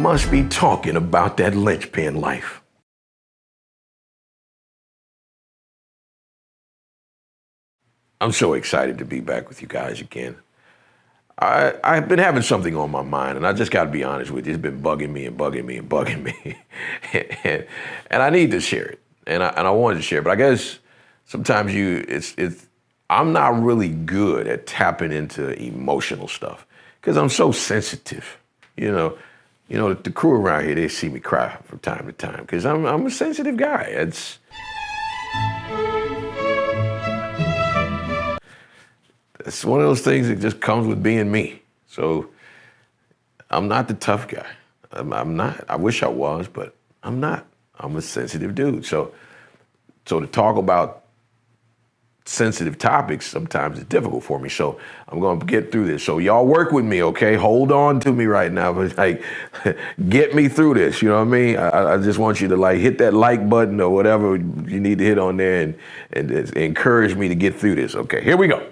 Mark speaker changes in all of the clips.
Speaker 1: must be talking about that linchpin life. I'm so excited to be back with you guys again. I've been having something on my mind, and I just got to be honest with you. It's been bugging me and bugging me and bugging me. and I need to share it, and I wanted to share it. But I guess sometimes I'm not really good at tapping into emotional stuff because I'm so sensitive. You know, the crew around here, they see me cry from time to time because I'm a sensitive guy. It's one of those things that just comes with being me. So I'm not the tough guy. I'm not. I wish I was, but I'm not. I'm a sensitive dude. So to talk about sensitive topics sometimes is difficult for me. So I'm going to get through this. So y'all work with me, okay? Hold on to me right now, but like, get me through this. You know what I mean? I just want you to like hit that like button or whatever you need to hit on there and encourage me to get through this. Okay, here we go.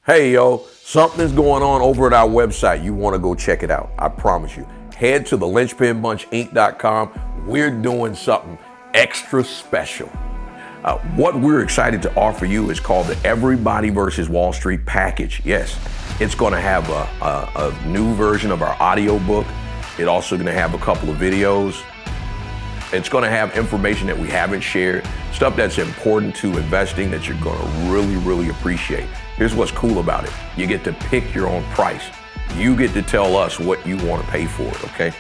Speaker 1: Hey, yo, something's going on over at our website. You want to go check it out. I promise you. Head to thelynchpinbunchinc.com. We're doing something extra special. What we're excited to offer you is called the Everybody versus Wall Street package. Yes, it's going to have a new version of our audio book. It's also going to have a couple of videos. It's going to have information that we haven't shared, stuff that's important to investing that you're going to really, really appreciate. Here's what's cool about it. You get to pick your own price. You get to tell us what you want to pay for it, okay?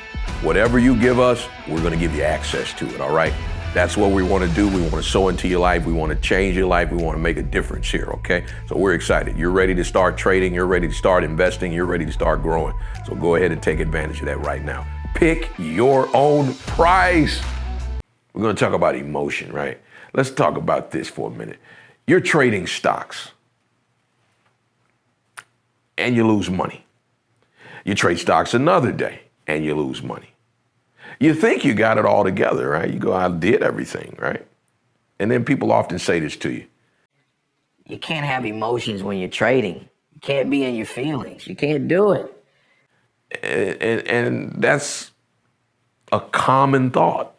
Speaker 1: Whatever you give us, we're going to give you access to it, all right? That's what we want to do. We want to sow into your life. We want to change your life. We want to make a difference here, okay? So we're excited. You're ready to start trading. You're ready to start investing. You're ready to start growing. So go ahead and take advantage of that right now. Pick your own price. We're going to talk about emotion, right? Let's talk about this for a minute. You're trading stocks and you lose money. You trade stocks another day and you lose money. You think you got it all together, right? You go, I did everything, right? And then people often say this to you.
Speaker 2: You can't have emotions when you're trading. You can't be in your feelings. You can't do it.
Speaker 1: And that's a common thought.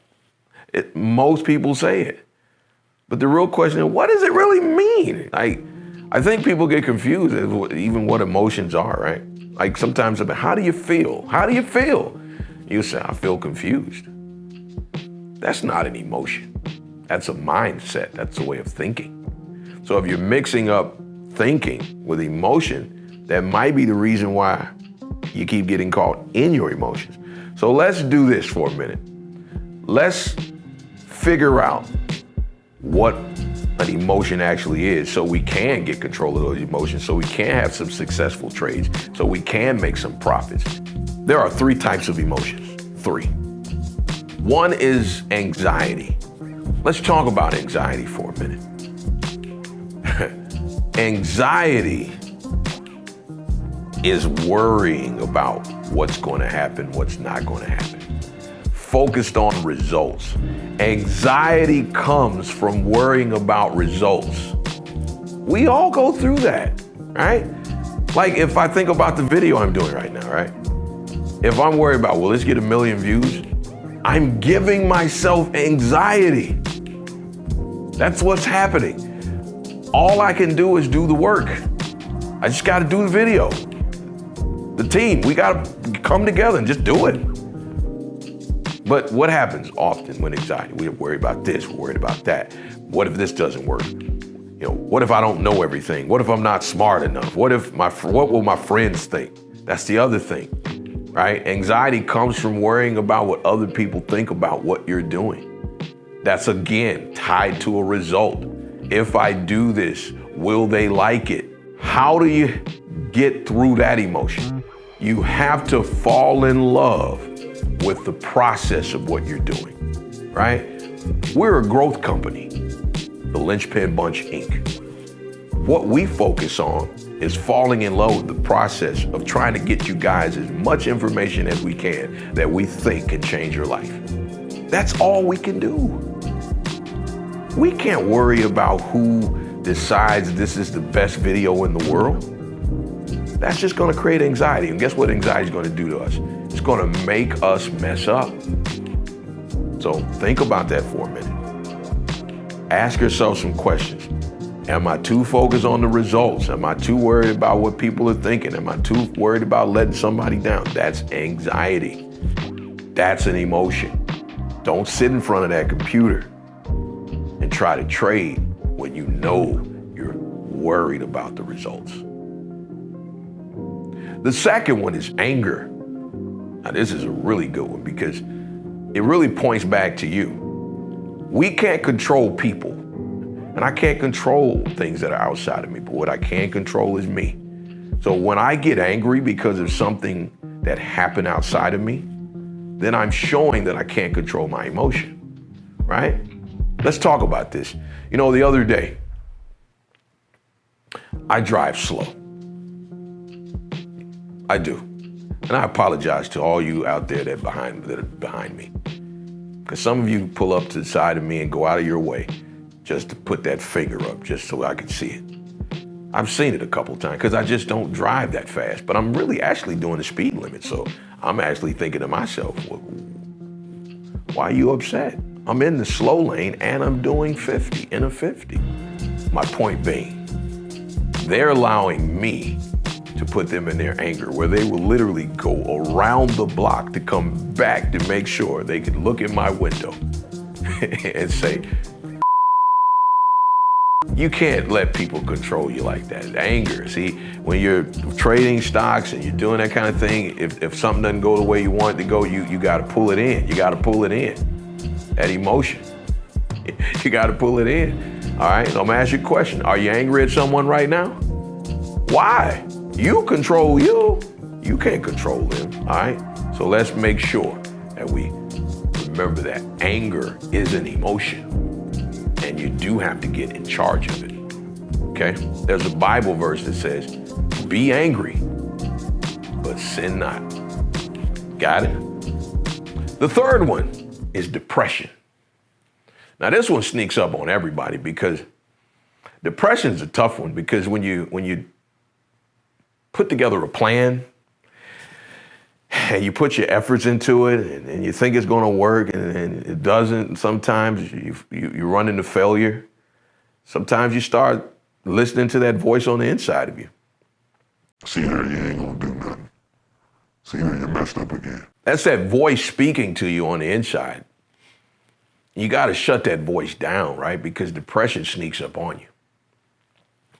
Speaker 1: Most people say it. But the real question is, what does it really mean? I think people get confused as even what emotions are, right? Like sometimes, how do you feel? How do you feel? You say, I feel confused. That's not an emotion. That's a mindset. That's a way of thinking. So if you're mixing up thinking with emotion, that might be the reason why you keep getting caught in your emotions. So let's do this for a minute. Let's figure out what an emotion actually is so we can get control of those emotions, so we can have some successful trades, so we can make some profits. There are 3 types of emotions. 3. One is anxiety. Let's talk about anxiety for a minute. Anxiety is worrying about what's going to happen, what's not going to happen. Focused on results. Anxiety comes from worrying about results. We all go through that, right? Like if I think about the video I'm doing right now, right? If I'm worried about, will this get 1 million views? I'm giving myself anxiety. That's what's happening. All I can do is do the work. I just got to do the video. The team, we got to come together and just do it. But what happens often when anxiety? We're worried about this, we're worried about that. What if this doesn't work? What if I don't know everything? What if I'm not smart enough? What will my friends think? That's the other thing, right? Anxiety comes from worrying about what other people think about what you're doing. That's again tied to a result. If I do this, will they like it? How do you get through that emotion? You have to fall in love with the process of what you're doing, right? We're a growth company, the Lynchpin Bunch, Inc. What we focus on is falling in love with the process of trying to get you guys as much information as we can that we think can change your life. That's all we can do. We can't worry about who decides this is the best video in the world. That's just gonna create anxiety. And guess what anxiety is gonna do to us? It's going to make us mess up. So think about that for a minute. Ask yourself some questions. Am I too focused on the results? Am I too worried about what people are thinking? Am I too worried about letting somebody down? That's anxiety. That's an emotion. Don't sit in front of that computer and try to trade when you know you're worried about the results. The second one is anger. Now, this is a really good one because it really points back to you. We can't control people, and I can't control things that are outside of me, but what I can control is me. So when I get angry because of something that happened outside of me, then I'm showing that I can't control my emotion, right? Let's talk about this. You know, the other day, I drive slow. I do. And I apologize to all you out there that are behind me. Because some of you pull up to the side of me and go out of your way just to put that finger up just so I can see it. I've seen it a couple times because I just don't drive that fast, but I'm really actually doing the speed limit. So I'm actually thinking to myself, well, why are you upset? I'm in the slow lane and I'm doing 50 in a 50. My point being, they're allowing me to put them in their anger where they will literally go around the block to come back to make sure they can look in my window and say, you can't let people control you like that. Anger, see, when you're trading stocks and you're doing that kind of thing, if something doesn't go the way you want it to go, you got to pull it in. You got to pull it in. That emotion, you got to pull it in. All right, so I'm gonna ask you a question. Are you angry at someone right now? Why? You control you. You can't control them, all right? So let's make sure that we remember that anger is an emotion and you do have to get in charge of it, okay? There's a Bible verse that says, be angry, but sin not. Got it? The third one is depression. Now this one sneaks up on everybody because depression is a tough one because when you put together a plan and you put your efforts into it and you think it's going to work and it doesn't, sometimes you run into failure. Sometimes you start listening to that voice on the inside of you.
Speaker 3: See her, you ain't gonna do nothing. See her, you messed up again.
Speaker 1: That's that voice speaking to you on the inside. You got to shut that voice down, right? Because depression sneaks up on you.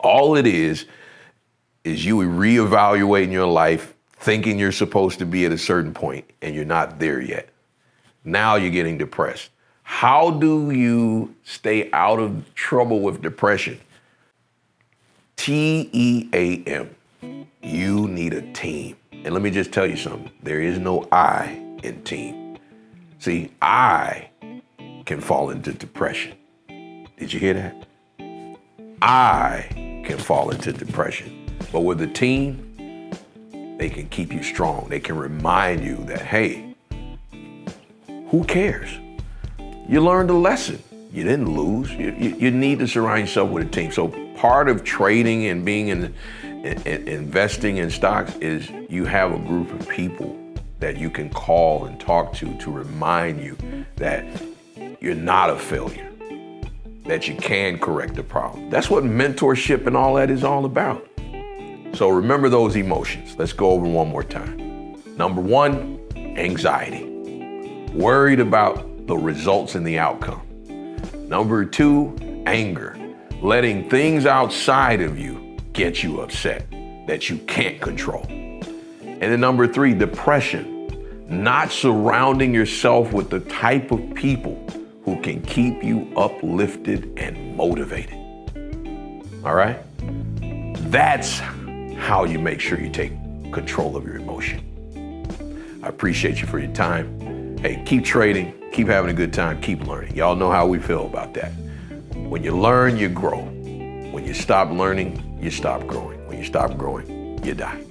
Speaker 1: All it is you reevaluating your life, thinking you're supposed to be at a certain point and you're not there yet. Now you're getting depressed. How do you stay out of trouble with depression? TEAM. You need a team. And let me just tell you something. There is no I in team. See, I can fall into depression. Did you hear that? I can fall into depression. But with a team, they can keep you strong. They can remind you that, hey, who cares? You learned a lesson. You didn't lose. You need to surround yourself with a team. So part of trading and being investing in stocks is you have a group of people that you can call and talk to remind you that you're not a failure, that you can correct the problem. That's what mentorship and all that is all about. So remember those emotions. Let's go over one more time. Number one, anxiety. Worried about the results and the outcome. Number two, anger. Letting things outside of you get you upset that you can't control. And then number three, depression. Not surrounding yourself with the type of people who can keep you uplifted and motivated. All right? That's how you make sure you take control of your emotion. I appreciate you for your time. Hey, keep trading, keep having a good time, keep learning. Y'all know how we feel about that. When you learn, you grow. When you stop learning, you stop growing. When you stop growing, you die.